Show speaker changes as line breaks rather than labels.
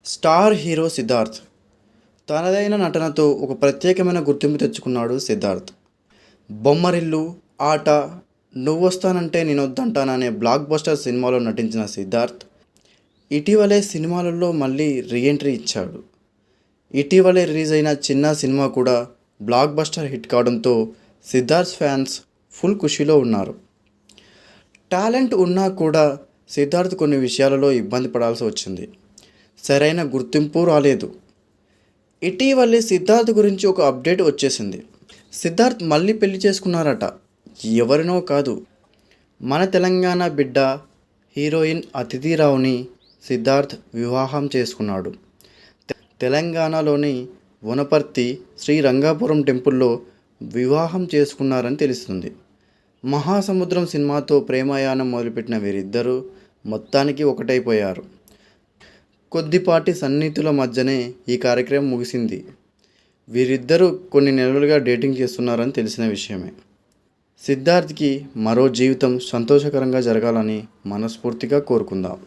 Star hero Siddharth తనదైన నటనతో ఒక ప్రత్యేకమైన గుర్తింపు తెచ్చుకున్నాడు సిద్ధార్థ్. బొమ్మరిల్లు, ఆట, నువ్వొస్తానంటే నేనొద్దంటాననే బ్లాక్ బస్టర్ సినిమాలో నటించిన సిద్ధార్థ్ ఇటీవలే సినిమాలలో మళ్ళీ రీఎంట్రీ ఇచ్చాడు. ఇటీవలే రిలీజ్ అయిన చిన్న సినిమా కూడా బ్లాక్ బస్టర్ హిట్ కావడంతో సిద్ధార్థ్ ఫ్యాన్స్ ఫుల్ ఖుషీలో ఉన్నారు. టాలెంట్ ఉన్నా కూడా సిద్ధార్థ్ కొన్ని విషయాలలో ఇబ్బంది పడాల్సి వచ్చింది. సరైన గుర్తింపు రాలేదు. ఇటీవలే సిద్ధార్థ్ గురించి ఒక అప్డేట్ వచ్చేసింది. సిద్ధార్థ్ మళ్ళీ పెళ్లి చేసుకున్నారట. ఎవరినో కాదు, మన తెలంగాణ బిడ్డ హీరోయిన్ అతిథి రావుని సిద్ధార్థ్ వివాహం చేసుకున్నాడు. తెలంగాణలోని వనపర్తి శ్రీ రంగాపురం టెంపుల్లో వివాహం చేసుకున్నారని తెలుస్తుంది. మహాసముద్రం సినిమాతో ప్రేమయానం మొదలుపెట్టిన వీరిద్దరూ మొత్తానికి ఒకటైపోయారు. కొద్దిపాటి సన్నిహితుల మధ్యనే ఈ కార్యక్రమం ముగిసింది. వీరిద్దరూ కొన్ని నెలలుగా డేటింగ్ చేస్తున్నారని తెలిసిన విషయమే. సిద్ధార్థ్కి మరో జీవితం సంతోషకరంగా జరగాలని మనస్ఫూర్తిగా కోరుకుందాం.